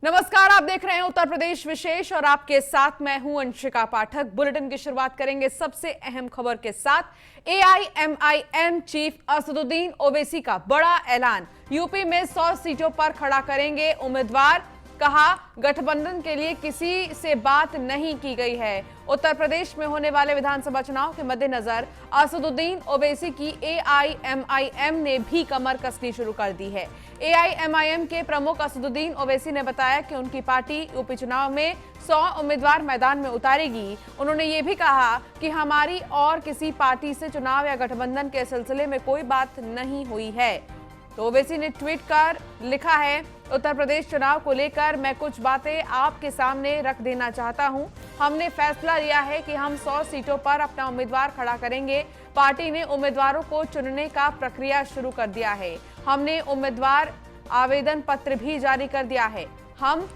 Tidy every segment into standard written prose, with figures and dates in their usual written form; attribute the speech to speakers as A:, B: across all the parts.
A: नमस्कार, आप देख रहे हैं उत्तर प्रदेश विशेष और आपके साथ मैं हूं अंशिका पाठक। बुलेटिन की शुरुआत करेंगे सबसे अहम खबर के साथ। एआईएमआईएम चीफ असदुद्दीन ओवैसी का बड़ा ऐलान, यूपी में 100 सीटों पर खड़ा करेंगे उम्मीदवार। कहा, गठबंधन के लिए किसी से बात नहीं की गई है। उत्तर प्रदेश में होने वाले विधानसभा चुनाव के मद्देनजर असदुद्दीन ओवैसी की एआईएमआईएम ने भी कमर कसनी शुरू कर दी है। एआईएमआईएम के प्रमुख असदुद्दीन ओवैसी ने बताया कि उनकी पार्टी यूपी चुनाव में 100 उम्मीदवार मैदान में उतारेगी। उन्होंने ये भी कहा कि हमारी और किसी पार्टी से चुनाव या गठबंधन के सिलसिले में कोई बात नहीं हुई है। तो ओवैसी ने ट्वीट कर लिखा है, उत्तर प्रदेश चुनाव को लेकर मैं कुछ बातें आपके सामने रख देना चाहता हूं। हमने फैसला लिया है कि हम 100 सीटों पर अपना उम्मीदवार खड़ा करेंगे। पार्टी ने उम्मीदवारों को चुनने का प्रक्रिया शुरू कर दिया है। हमने उम्मीदवार आवेदन पत्र भी जारी कर दिया है। हम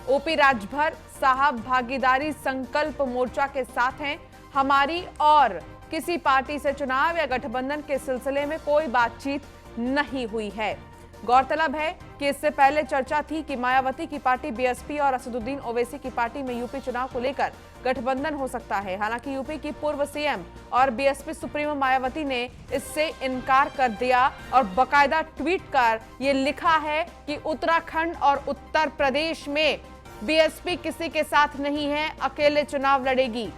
A: @OP राजभर साहब भागीदारी संकल्प मोर्चा के साथ हैं। हमारी और किसी पार्टी से चुनाव या गठबंधन के सिलसिले में कोई बातचीत नहीं हुई है। गौरतलब है कि इससे पहले चर्चा थी कि मायावती की पार्टी बीएसपी और असदुद्दीन ओवैसी की पार्टी में यूपी चुनाव को लेकर गठबंधन हो सकता है। हालांकि यूपी की पूर्व सीएम और बीएसपी सुप्रीमो मायावती ने इससे इनकार कर दिया और बाकायदा ट्वीट कर ये लिखा है कि उत्तराखंड और उत्तर प्रदेश में बीएसपी किसी के साथ नहीं है, अकेले चुनाव लड़ेगी।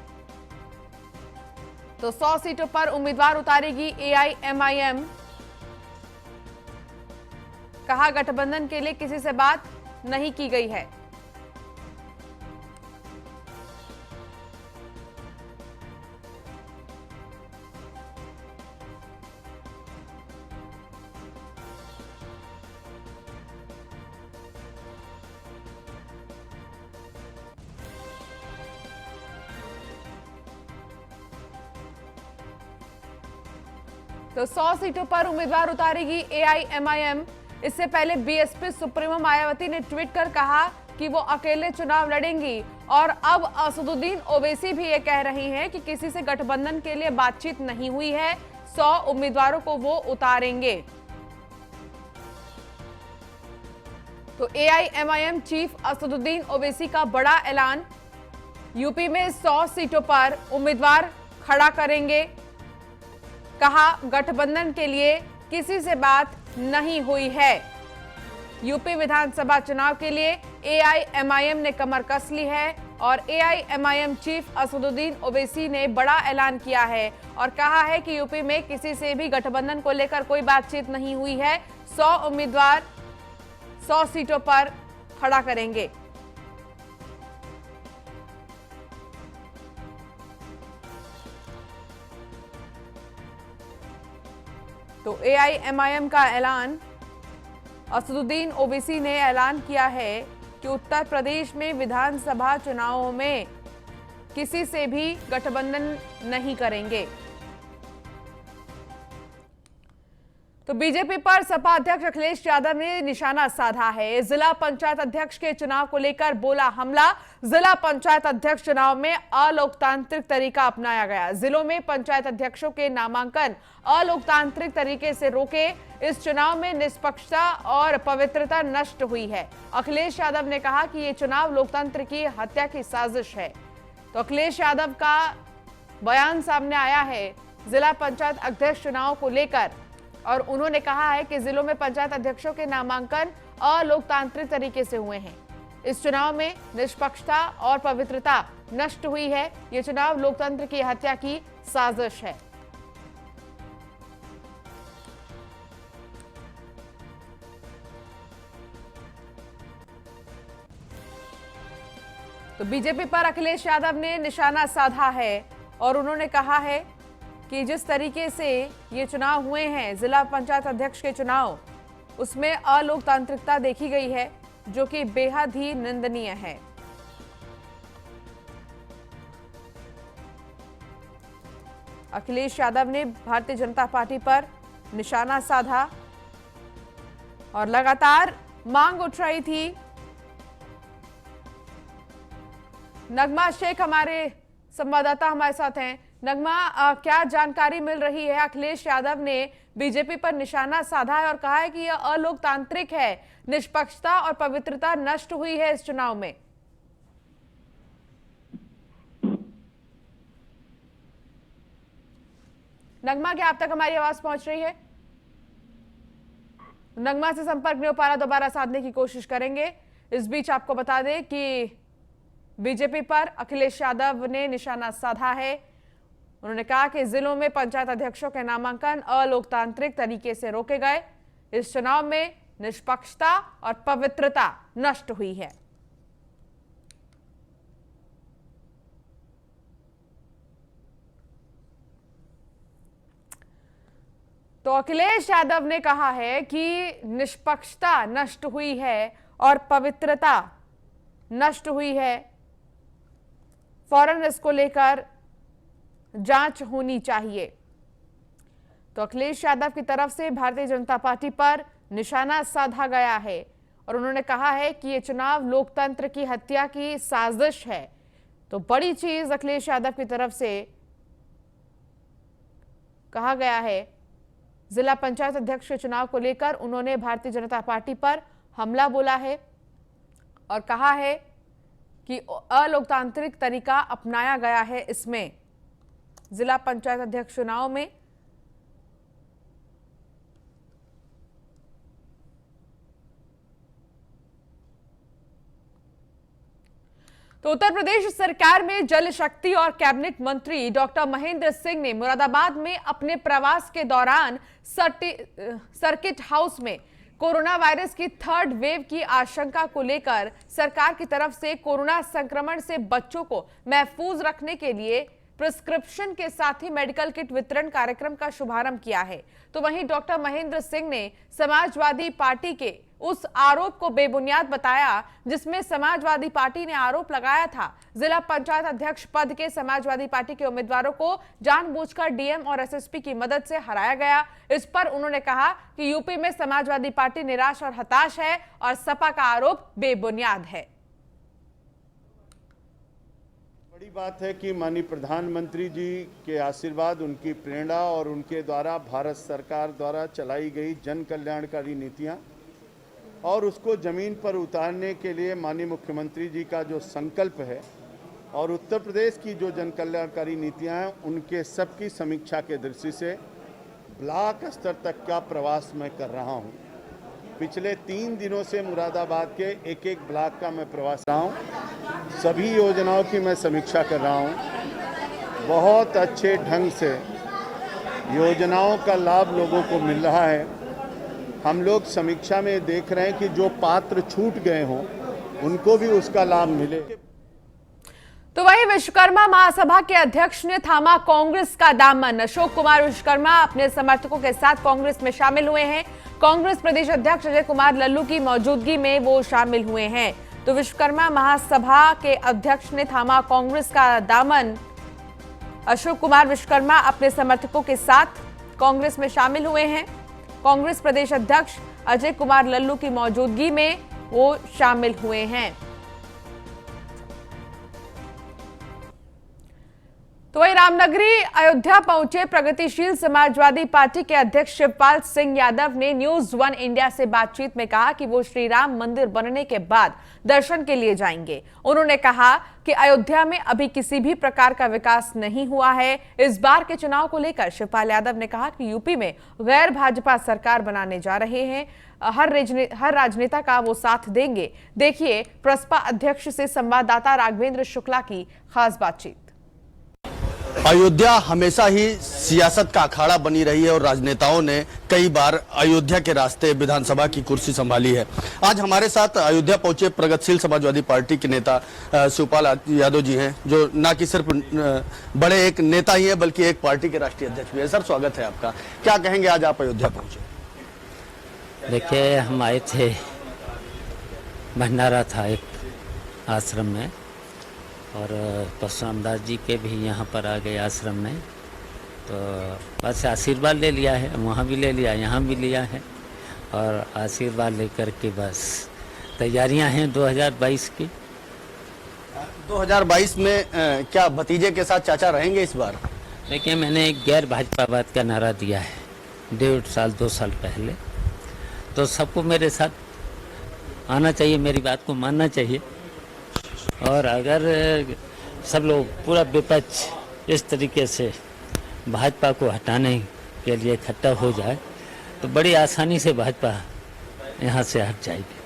A: तो 100 सीटों पर उम्मीदवार उतारेगी एआईएमआईएम। कहा, गठबंधन के लिए किसी से बात नहीं की गई है। तो 100 सीटों पर उम्मीदवार उतारेगी एआईएमआईएम। इससे पहले बीएसपी सुप्रीमो मायावती ने ट्वीट कर कहा कि वो अकेले चुनाव लड़ेंगी और अब असदुद्दीन ओवैसी भी ये कह रही हैं कि किसी से गठबंधन के लिए बातचीत नहीं हुई है, 100 उम्मीदवारों को वो उतारेंगे। तो एआईएमआईएम चीफ असदुद्दीन ओवैसी का बड़ा ऐलान, यूपी में 100 सीटों पर उम्मीदवार खड़ा करेंगे। कहा, गठबंधन के लिए किसी से बात नहीं हुई है। यूपी विधानसभा चुनाव के लिए एआईएमआईएम ने कमर कस ली है और एआईएमआईएम चीफ असदुद्दीन ओवैसी ने बड़ा ऐलान किया है और कहा है कि यूपी में किसी से भी गठबंधन को लेकर कोई बातचीत नहीं हुई है। 100 उम्मीदवार 100 सीटों पर खड़ा करेंगे। तो एआईएमआईएम का ऐलान, असदुद्दीन ओवैसी ने ऐलान किया है कि उत्तर प्रदेश में विधानसभा चुनावों में किसी से भी गठबंधन नहीं करेंगे। तो बीजेपी पर सपा अध्यक्ष अखिलेश यादव ने निशाना साधा है। जिला पंचायत अध्यक्ष के चुनाव को लेकर बोला हमला। जिला पंचायत अध्यक्ष चुनाव में अलोकतांत्रिक तरीका अपनाया गया। जिलों में पंचायत अध्यक्षों के नामांकन अलोकतांत्रिक तरीके से रोके। इस चुनाव में निष्पक्षता और पवित्रता नष्ट हुई है। अखिलेश यादव ने कहा कि ये चुनाव लोकतंत्र की हत्या की साजिश है। तो अखिलेश यादव का बयान सामने आया है जिला पंचायत अध्यक्ष चुनाव को लेकर और उन्होंने कहा है कि जिलों में पंचायत अध्यक्षों के नामांकन अलोकतांत्रिक तरीके से हुए हैं। इस चुनाव में निष्पक्षता और पवित्रता नष्ट हुई है। ये चुनाव लोकतंत्र की हत्या की साजिश है। तो बीजेपी पर अखिलेश यादव ने निशाना साधा है और उन्होंने कहा है कि जिस तरीके से ये चुनाव हुए हैं, जिला पंचायत अध्यक्ष के चुनाव, उसमें अलोकतांत्रिकता देखी गई है, जो कि बेहद ही निंदनीय है। अखिलेश यादव ने भारतीय जनता पार्टी पर निशाना साधा और लगातार मांग उठ रही थी। नगमा शेख हमारे संवाददाता हमारे साथ हैं। नगमा, क्या जानकारी मिल रही है? अखिलेश यादव ने बीजेपी पर निशाना साधा है और कहा है कि यह अलोकतांत्रिक है, निष्पक्षता और पवित्रता नष्ट हुई है इस चुनाव में। नगमा, क्या आप तक हमारी आवाज पहुंच रही है? नगमा से संपर्क नहीं हो पा रहा, दोबारा साधने की कोशिश करेंगे। इस बीच आपको बता दें कि बीजेपी पर अखिलेश यादव ने निशाना साधा है। उन्होंने कहा कि जिलों में पंचायत अध्यक्षों के नामांकन अलोकतांत्रिक तरीके से रोके गए। इस चुनाव में निष्पक्षता और पवित्रता नष्ट हुई है। तो अखिलेश यादव ने कहा है कि निष्पक्षता नष्ट हुई है और पवित्रता नष्ट हुई है, फौरन इसको लेकर जांच होनी चाहिए। तो अखिलेश यादव की तरफ से भारतीय जनता पार्टी पर निशाना साधा गया है और उन्होंने कहा है कि यह चुनाव लोकतंत्र की हत्या की साजिश है। तो बड़ी चीज अखिलेश यादव की तरफ से कहा गया है। जिला पंचायत अध्यक्ष के चुनाव को लेकर उन्होंने भारतीय जनता पार्टी पर हमला बोला है और कहा है कि अलोकतांत्रिक तरीका अपनाया गया है इसमें, जिला पंचायत अध्यक्ष चुनाव में। तो उत्तर प्रदेश सरकार में जल शक्ति और कैबिनेट मंत्री डॉक्टर महेंद्र सिंह ने मुरादाबाद में अपने प्रवास के दौरान सर्किट हाउस में कोरोना वायरस की थर्ड वेव की आशंका को लेकर सरकार की तरफ से कोरोना संक्रमण से बच्चों को महफूज रखने के लिए प्रिस्क्रिप्शन के साथ ही मेडिकल किट वितरण कार्यक्रम का शुभारंभ किया है। तो वहीं डॉक्टर महेंद्र सिंह ने समाजवादी पार्टी के उस आरोप को बेबुनियाद बताया जिसमें समाजवादी पार्टी ने आरोप लगाया था जिला पंचायत अध्यक्ष पद के समाजवादी पार्टी के उम्मीदवारों को जानबूझकर डीएम और एसएसपी की मदद से हराया गया। इस पर उन्होंने कहा कि यूपी में समाजवादी पार्टी निराश और हताश है और सपा का आरोप बेबुनियाद है।
B: बड़ी बात है कि माननीय प्रधानमंत्री जी के आशीर्वाद, उनकी प्रेरणा और उनके द्वारा भारत सरकार द्वारा चलाई गई जन कल्याणकारी नीतियां और उसको ज़मीन पर उतारने के लिए माननीय मुख्यमंत्री जी का जो संकल्प है और उत्तर प्रदेश की जो जन कल्याणकारी नीतियां हैं उनके सबकी समीक्षा के दृष्टि से ब्लॉक स्तर तक का प्रवास मैं कर रहा हूं। पिछले 3 दिनों से मुरादाबाद के एक ब्लॉक का मैं प्रवास रहा हूं। सभी योजनाओं की मैं समीक्षा कर रहा हूं। बहुत अच्छे ढंग से योजनाओं का लाभ लोगों को मिल रहा है। हम लोग समीक्षा में देख रहे हैं कि जो पात्र छूट गए हों उनको भी उसका लाभ मिले।
A: तो वहीं विश्वकर्मा महासभा के अध्यक्ष ने थामा कांग्रेस का दामन। अशोक कुमार विश्वकर्मा अपने समर्थकों के साथ कांग्रेस में शामिल हुए हैं। कांग्रेस प्रदेश अध्यक्ष अजय कुमार लल्लू की मौजूदगी में वो शामिल हुए हैं। तो विश्वकर्मा महासभा के अध्यक्ष ने थामा कांग्रेस का दामन। अशोक कुमार विश्वकर्मा अपने समर्थकों के साथ कांग्रेस में शामिल हुए हैं। कांग्रेस प्रदेश अध्यक्ष अजय कुमार लल्लू की मौजूदगी में वो शामिल हुए हैं। तो वहीं रामनगरी अयोध्या पहुंचे प्रगतिशील समाजवादी पार्टी के अध्यक्ष शिवपाल सिंह यादव ने न्यूज 1 इंडिया से बातचीत में कहा कि वो श्री राम मंदिर बनने के बाद दर्शन के लिए जाएंगे। उन्होंने कहा कि अयोध्या में अभी किसी भी प्रकार का विकास नहीं हुआ है। इस बार के चुनाव को लेकर शिवपाल यादव ने कहा कि यूपी में गैर भाजपा सरकार बनाने जा रहे हैं। हर राजनेता का वो साथ देंगे। देखिए प्रसपा अध्यक्ष से संवाददाता राघवेंद्र शुक्ला की खास बातचीत।
C: अयोध्या हमेशा ही सियासत का अखाड़ा बनी रही है और राजनेताओं ने कई बार अयोध्या के रास्ते विधानसभा की कुर्सी संभाली है। आज हमारे साथ अयोध्या पहुंचे प्रगतिशील समाजवादी पार्टी के नेता शिवपाल यादव जी हैं, जो न कि सिर्फ बड़े एक नेता ही हैं बल्कि एक पार्टी के राष्ट्रीय अध्यक्ष भी है। सर, स्वागत है आपका। क्या कहेंगे, आज आप अयोध्या पहुंचे?
D: देखिए, हम आए थे, भंडारा था एक आश्रम में और परशुराम दास जी के भी यहाँ पर आ गए आश्रम में। तो बस आशीर्वाद ले लिया है, वहाँ भी ले लिया, यहाँ भी लिया है और आशीर्वाद लेकर के बस तैयारियाँ हैं 2022 की।
C: 2022 में क्या भतीजे के साथ चाचा रहेंगे इस बार?
D: देखिए, मैंने एक गैर भाजपावाद का नारा दिया है 1.5 साल 2 साल पहले, तो सबको मेरे साथ आना चाहिए, मेरी बात को मानना चाहिए। और अगर सब लोग पूरा विपक्ष इस तरीके से भाजपा को हटाने के लिए इकट्ठा हो जाए तो बड़ी आसानी से भाजपा यहाँ से हट जाएगी।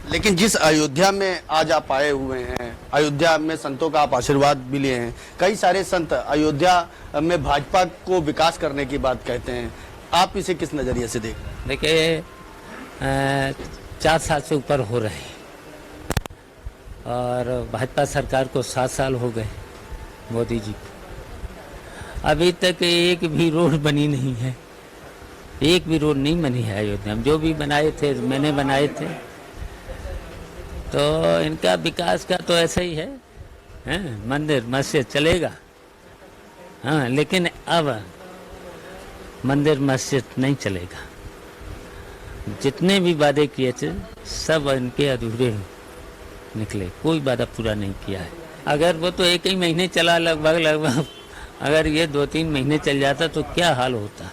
C: लेकिन जिस अयोध्या में आज आप आए हुए हैं, अयोध्या में संतों का आप आशीर्वाद भी लिए हैं, कई सारे संत अयोध्या में भाजपा को विकास करने की बात कहते हैं, आप इसे किस नजरिए से देखें?
D: देखिए, 4 साल से ऊपर हो रहे हैं और भाजपा सरकार को 7 साल हो गए मोदी जी को। अभी तक एक भी रोड बनी नहीं है, एक भी रोड नहीं बनी है अयोध्या में। जो भी बनाए थे मैंने बनाए थे। तो इनका विकास का तो ऐसा ही है, मंदिर मस्जिद चलेगा, हाँ, लेकिन अब मंदिर मस्जिद नहीं चलेगा। जितने भी वादे किए थे सब इनके अधूरे निकले, कोई वादा पूरा नहीं किया है। अगर वो तो 1 ही महीने चला लगभग, अगर ये 2-3 महीने चल जाता तो क्या हाल होता।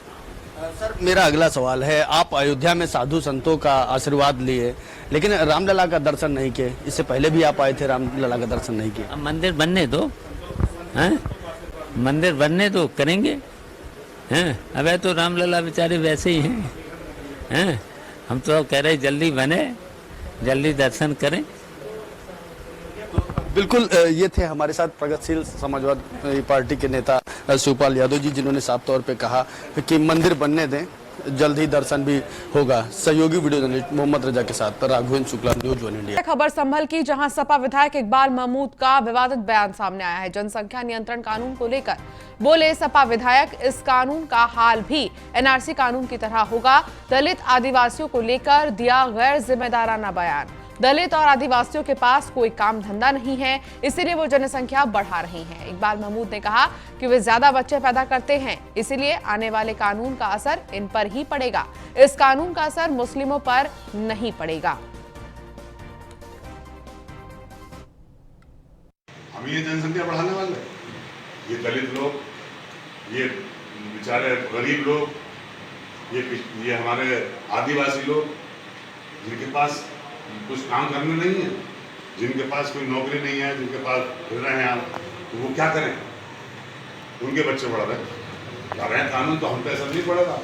C: सर, मेरा अगला सवाल है, आप अयोध्या में साधु संतों का आशीर्वाद लिए लेकिन रामलला का दर्शन नहीं किए। इससे पहले भी आप आए थे, रामलला का दर्शन नहीं किए।
D: अब मंदिर बनने दो, हैं, मंदिर बनने दो, करेंगे, हैं। अब तो रामलला बेचारे वैसे ही हैं, हम तो कह रहे जल्दी बने, जल्दी दर्शन करें।
C: बिल्कुल, ये थे हमारे साथ प्रगतिशील समाजवादी पार्टी के नेता शिवपाल यादव जी, जिन्होंने साफ तौर पे कहा कि मंदिर बनने दें, जल्द ही दर्शन भी होगा। सहयोगी वीडियो जर्नलिस्ट मोहम्मद रजा के साथ राघवेंद्र शुक्ला, न्यूज़ 1 इंडिया।
A: खबर संभल की, जहां सपा विधायक इकबाल महमूद का विवादित बयान सामने आया है। जनसंख्या नियंत्रण कानून को लेकर बोले सपा विधायक, इस कानून का हाल भी एनआरसी कानून की तरह होगा। दलित आदिवासियों को लेकर दिया गैर जिम्मेदाराना बयान। दलित और आदिवासियों के पास कोई काम धंधा नहीं है, इसीलिए वो जनसंख्या बढ़ा रही हैं। इकबाल महमूद ने कहा कि वे ज्यादा बच्चे पैदा करते हैं, इसीलिए आने वाले कानून का असर इन पर ही पड़ेगा। इस कानून का असर मुस्लिमों पर नहीं पड़ेगा।
E: हम ये जनसंख्या बढ़ाने वाले, ये दलित लोग, ये बेचारे गरीब लोग, ये हमारे आदिवासी लोग, जिनके पास कुछ काम करने नहीं है, जिनके पास कोई नौकरी नहीं है, जिनके पास फिर रहे हैं आप, तो वो क्या करें? उनके बच्चे बढ़ रहे हैं, कानून तो हम पे असर नहीं पड़ेगा।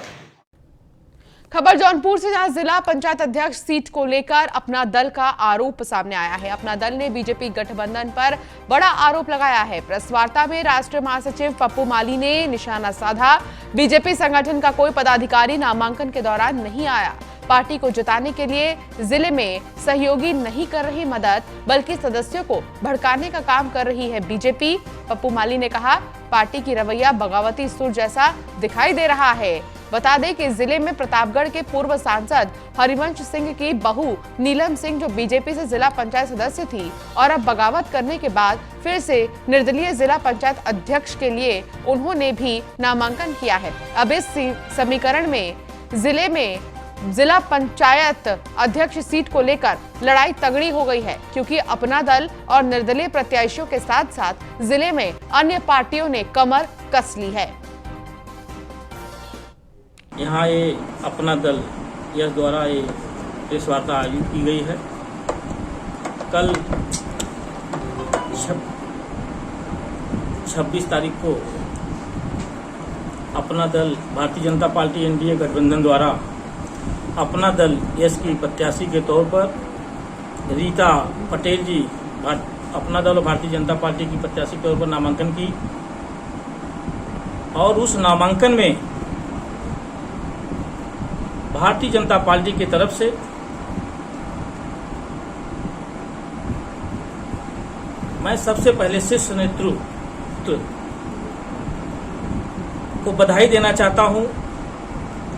A: खबर जौनपुर से, जहां जिला पंचायत अध्यक्ष सीट को लेकर अपना दल का आरोप सामने आया है। अपना दल ने बीजेपी गठबंधन पर बड़ा आरोप लगाया है। प्रेस वार्ता में राष्ट्रीय महासचिव पप्पू माली ने निशाना साधा। बीजेपी संगठन का कोई पदाधिकारी नामांकन के दौरान नहीं आया। पार्टी को जिताने के लिए जिले में सहयोगी नहीं कर रही मदद, बल्कि सदस्यों को भड़काने का काम कर रही है बीजेपी। पप्पू माली ने कहा, पार्टी की रवैया बगावती सुर जैसा दिखाई दे रहा है। बता दें कि जिले में प्रतापगढ़ के पूर्व सांसद हरिवंश सिंह की बहू नीलम सिंह, जो बीजेपी से जिला पंचायत सदस्य थी और अब बगावत करने के बाद फिर से निर्दलीय जिला पंचायत अध्यक्ष के लिए उन्होंने भी नामांकन किया है। अब इस समीकरण में जिले में जिला पंचायत अध्यक्ष सीट को लेकर लड़ाई तगड़ी हो गई है, क्योंकि अपना दल और निर्दलीय प्रत्याशियों के साथ साथ जिले में अन्य पार्टियों ने कमर कस ली है।
F: यहाँ ये अपना दल यह द्वारा ये प्रेस वार्ता आयोजित की गई है। कल 26 तारीख को अपना दल भारतीय जनता पार्टी एनडीए गठबंधन द्वारा अपना दल यश की प्रत्याशी के तौर पर रीता पटेल जी अपना दल और भारतीय जनता पार्टी की प्रत्याशी के तौर पर नामांकन की, और उस नामांकन में भारतीय जनता पार्टी की तरफ से मैं सबसे पहले शीर्ष नेतृत्व को बधाई देना चाहता हूं।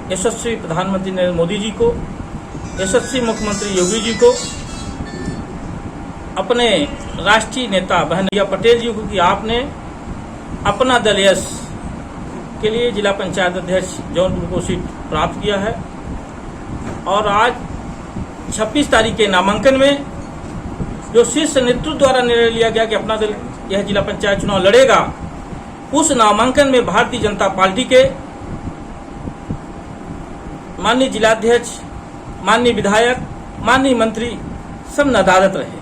F: यशस्वी प्रधानमंत्री नरेंद्र मोदी जी को, यशस्वी मुख्यमंत्री योगी जी को, अपने राष्ट्रीय नेता बहन रीता पटेल जी को कि आपने अपना दल यश के लिए जिला पंचायत अध्यक्ष जौनपुर को सीट प्राप्त किया है। और आज 26 तारीख के नामांकन में जो शीर्ष नेतृत्व द्वारा निर्णय लिया गया कि अपना दल यह जिला पंचायत चुनाव लड़ेगा, उस नामांकन में भारतीय जनता पार्टी के माननीय जिलाध्यक्ष, माननीय विधायक, माननीय मंत्री सब नदारद रहे।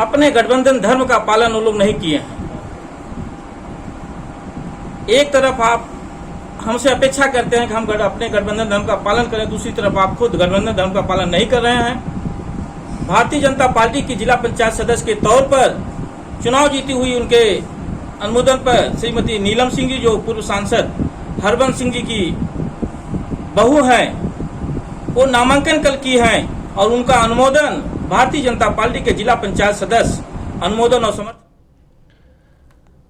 F: अपने गठबंधन धर्म का पालन वो लोग नहीं किए हैं। एक तरफ आप हमसे अपेक्षा करते हैं कि हम अपने गठबंधन धर्म का पालन करें, दूसरी तरफ आप खुद गठबंधन धर्म का पालन नहीं कर रहे हैं। भारतीय जनता पार्टी की जिला पंचायत सदस्य के तौर पर चुनाव जीती हुई उनके अनुमोदन पर श्रीमती नीलम सिंह जी, जो पूर्व सांसद हरबंस सिंह जी की बहू हैं, वो नामांकन कल की हैं और उनका अनुमोदन भारतीय जनता पार्टी के जिला पंचायत सदस्य अनुमोदन और समर्थन।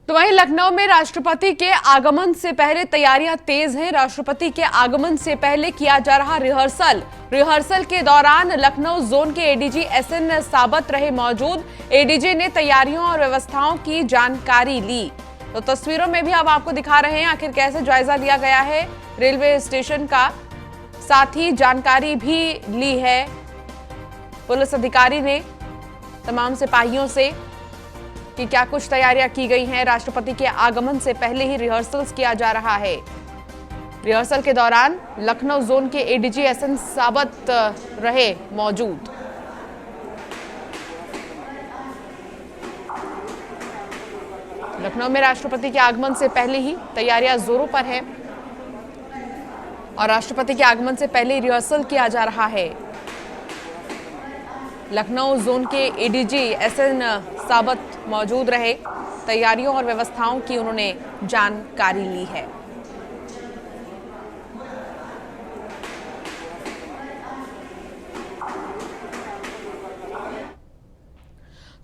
A: तो वहीं लखनऊ में राष्ट्रपति के आगमन से पहले तैयारियां तेज हैं। राष्ट्रपति के आगमन से पहले किया जा रहा रिहर्सल के दौरान लखनऊ जोन के एडीजी एसएन साबत रहे मौजूद। एडीजी ने तैयारियों और व्यवस्थाओं की जानकारी ली। तो तस्वीरों में भी अब आपको दिखा रहे हैं आखिर कैसे जायजा लिया गया है रेलवे स्टेशन का, साथ ही जानकारी भी ली है पुलिस अधिकारी ने तमाम सिपाहियों से कि क्या कुछ तैयारियां की गई हैं। राष्ट्रपति के आगमन से पहले ही रिहर्सल्स किया जा रहा है। रिहर्सल के दौरान लखनऊ जोन के एडीजी एसएन साबत रहे मौजूद। लखनऊ में राष्ट्रपति के आगमन से पहले ही तैयारियां जोरों पर हैं और राष्ट्रपति के आगमन से पहले ही रिहर्सल किया जा रहा है। लखनऊ जोन के एडीजी एसएन साबत मौजूद रहे, तैयारियों और व्यवस्थाओं की उन्होंने जानकारी ली है।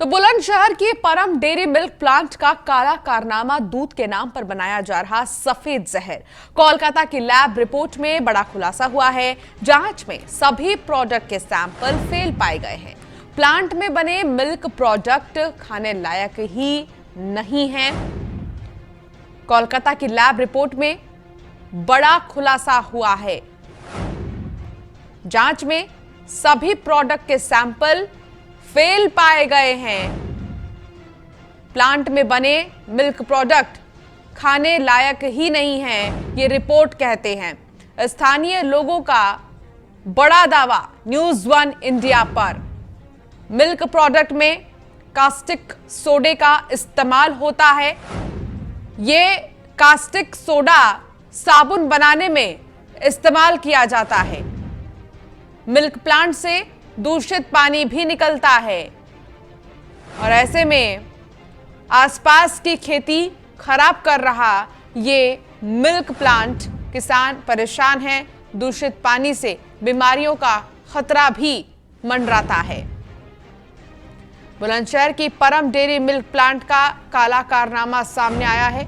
A: तो बुलंदशहर की परम डेयरी मिल्क प्लांट का काला कारनामा दूध के नाम पर बनाया जा रहा सफेद जहर। कोलकाता की लैब रिपोर्ट में बड़ा खुलासा हुआ है। जांच में सभी प्रोडक्ट के सैंपल फेल पाए गए हैं। प्लांट में बने मिल्क प्रोडक्ट खाने लायक ही नहीं हैं। कोलकाता की लैब रिपोर्ट में बड़ा खुलासा हुआ है। जांच में सभी प्रोडक्ट के सैंपल फेल पाए गए हैं। प्लांट में बने मिल्क प्रोडक्ट खाने लायक ही नहीं हैं, ये रिपोर्ट कहते हैं। स्थानीय लोगों का बड़ा दावा न्यूज़ 1 इंडिया पर। मिल्क प्रोडक्ट में कास्टिक सोडे का इस्तेमाल होता है। ये कास्टिक सोडा साबुन बनाने में इस्तेमाल किया जाता है। मिल्क प्लांट से दूषित पानी भी निकलता है और ऐसे में आसपास की खेती खराब कर रहा ये मिल्क प्लांट। किसान परेशान हैं। दूषित पानी से बीमारियों का खतरा भी मंडराता है। बुलंदशहर की परम डेयरी मिल्क प्लांट का काला कारनामा सामने आया है,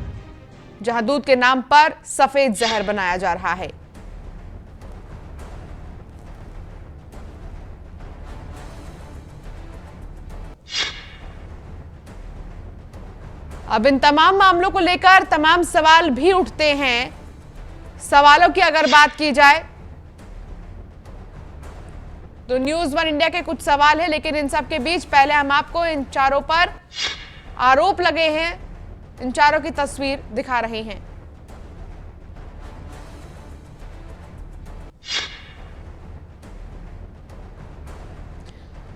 A: जहां दूध के नाम पर सफेद जहर बनाया जा रहा है। अब इन तमाम मामलों को लेकर तमाम सवाल भी उठते हैं। सवालों की अगर बात की जाए तो न्यूज़ 1 इंडिया के कुछ सवाल है, लेकिन इन सब के बीच पहले हम आपको इन चारों पर आरोप लगे हैं, इन चारों की तस्वीर दिखा रहे हैं।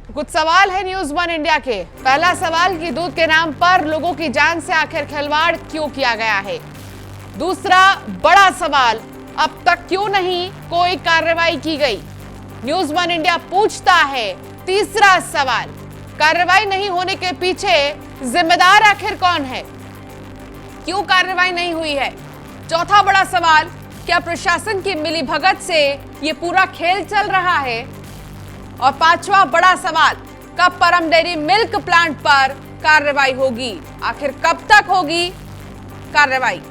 A: कुछ सवाल है न्यूज़ 1 इंडिया के। पहला सवाल कि दूध के नाम पर लोगों की जान से आखिर खिलवाड़ क्यों किया गया है। दूसरा बड़ा सवाल, अब तक क्यों नहीं कोई कार्रवाई की गई। न्यूज़ 1 इंडिया पूछता है। तीसरा सवाल, कार्रवाई नहीं होने के पीछे जिम्मेदार आखिर कौन है, क्यों कार्रवाई नहीं हुई है। चौथा बड़ा सवाल, क्या प्रशासन की मिलीभगत से ये पूरा खेल चल रहा है। और पांचवा बड़ा सवाल, कब परम डेयरी मिल्क प्लांट पर कार्रवाई होगी, आखिर कब तक होगी कार्रवाई।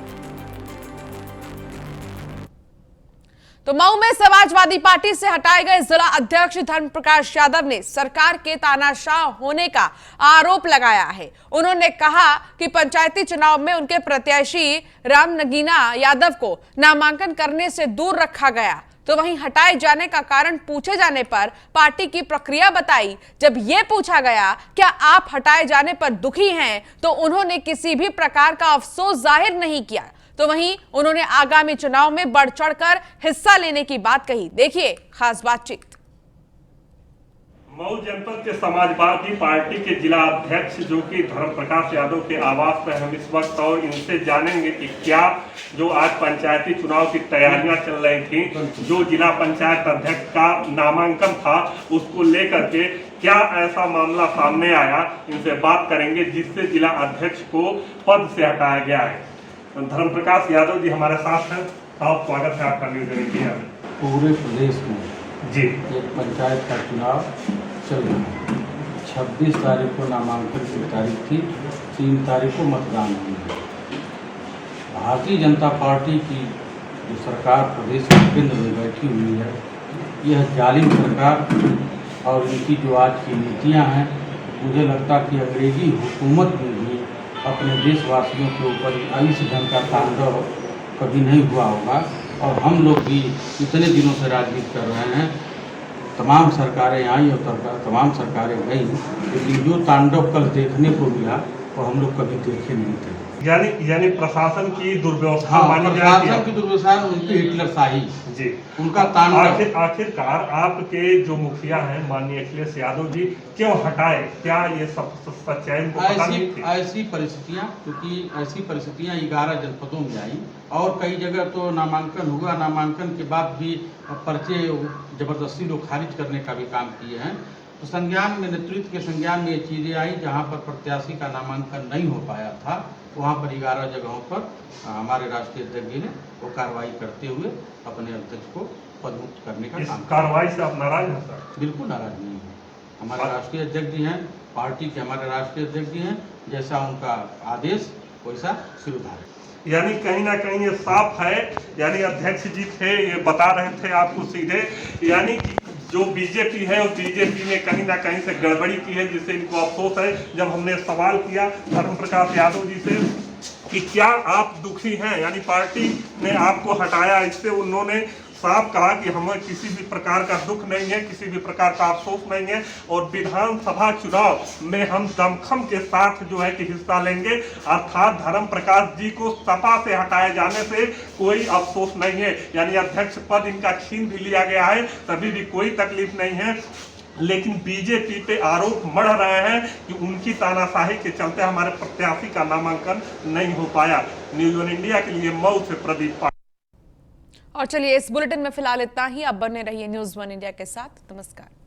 A: तो मऊ में समाजवादी पार्टी से हटाए गए जिला अध्यक्ष धर्म प्रकाश यादव ने सरकार के तानाशाह होने का आरोप लगाया है। उन्होंने कहा कि पंचायती चुनाव में उनके प्रत्याशी राम नगीना यादव को नामांकन करने से दूर रखा गया। तो वहीं हटाए जाने का कारण पूछे जाने पर पार्टी की प्रक्रिया बताई। जब यह पूछा गया क्या आप हटाए जाने पर दुखी हैं, तो उन्होंने किसी भी प्रकार का अफसोस जाहिर नहीं किया। तो वहीं उन्होंने आगामी चुनाव में बढ़ चढ़कर हिस्सा लेने की बात कही। देखिए खास बातचीत।
G: मऊ जनपद के समाजवादी पार्टी के जिला अध्यक्ष जो कि धर्म प्रकाश यादव के आवास पर हम इस वक्त और इनसे जानेंगे कि क्या जो आज पंचायती चुनाव की तैयारियां चल रही थी, जो जिला पंचायत अध्यक्ष का नामांकन था, उसको लेकर के क्या ऐसा मामला सामने आया, इनसे बात करेंगे जिससे जिला अध्यक्ष को पद से हटाया गया है। धर्म प्रकाश यादव जी हमारे साथ हैं। साहब स्वागत है आपका न्यूज़ इंडिया में।
H: पूरे प्रदेश में
G: जी
H: एक पंचायत का चुनाव चल रहा है। 26 तारीख को नामांकन की तारीख थी, 3 तारीख को मतदान हुई है। भारतीय जनता पार्टी की जो सरकार प्रदेश के केंद्र में बैठी हुई है, यह जालिम सरकार और इनकी जो आज की नीतियां हैं, मुझे लगता कि अंग्रेजी हुकूमत में भी अपने देशवासियों के ऊपर इस ढंग का तांडव कभी नहीं हुआ होगा। और हम लोग भी इतने दिनों से राजनीति कर रहे हैं, तमाम सरकारें आई और तमाम सरकारें गई, लेकिन जो तांडव कल देखने को मिला वो हम लोग कभी देखे नहीं थे।
G: यानी प्रशासन की दुर्व्यवस्था
H: प्रशासन की दुर्व्यवस्था, उनकी हिटलरशाही
G: जी,
H: उनका तांडव।
G: आखिरकार आपके जो मुखिया हैं माननीय अखिलेश यादव जी क्यों हटाए? क्या ये सब सच्चाई को पता नहीं थी?
H: ऐसी परिस्थितियां, क्योंकि ऐसी परिस्थितियां 11 जनपदों में आई और कई जगह तो नामांकन हुआ, नामांकन के बाद भी पर्चे जबरदस्ती लोग खारिज करने का भी काम किए हैं। तो संज्ञान में, नेतृत्व के संज्ञान में ये चीज़ें आई, जहाँ पर प्रत्याशी का नामांकन नहीं हो पाया था, वहाँ पर 11 जगहों पर हमारे राष्ट्रीय अध्यक्ष जी ने वो कार्रवाई करते हुए अपने अध्यक्ष को पदमुक्त करने का काम।
G: कार्रवाई से आप नाराज हैं सर?
H: बिल्कुल नाराज नहीं है। हमारे राष्ट्रीय अध्यक्ष जी हैं, पार्टी के हमारे राष्ट्रीय अध्यक्ष जी हैं, जैसा उनका आदेश वैसा सिरधार है।
G: यानी कहीं ना कहीं ये साफ है, यानी अध्यक्ष जी थे, ये बता रहे थे आपको सीधे, यानी कि जो बीजेपी है उस बीजेपी ने कहीं ना कहीं से गड़बड़ी की है, जिससे इनको अफसोस है। जब हमने सवाल किया धर्म प्रकाश यादव जी से कि क्या आप दुखी हैं, यानी पार्टी ने आपको हटाया, इससे उन्होंने साफ कहा कि हमें किसी भी प्रकार का दुख नहीं है, किसी भी प्रकार का अफसोस नहीं है, और विधानसभा चुनाव में हम दमखम के साथ जो है कि हिस्सा लेंगे। अर्थात धर्म प्रकाश जी को सपा से हटाए जाने से कोई अफसोस नहीं है, यानी अध्यक्ष पद इनका छीन भी लिया गया है, तभी भी कोई तकलीफ नहीं है। लेकिन बीजेपी पे आरोप मढ़ रहे हैं कि उनकी तानाशाही के चलते हमारे प्रत्याशी का नामांकन नहीं हो पाया। न्यूज़ वन इंडिया के लिए मऊ से प्रदीप।
A: और चलिए इस बुलेटिन में फिलहाल इतना ही। अब बने रहिए न्यूज़ वन इंडिया के साथ। नमस्कार।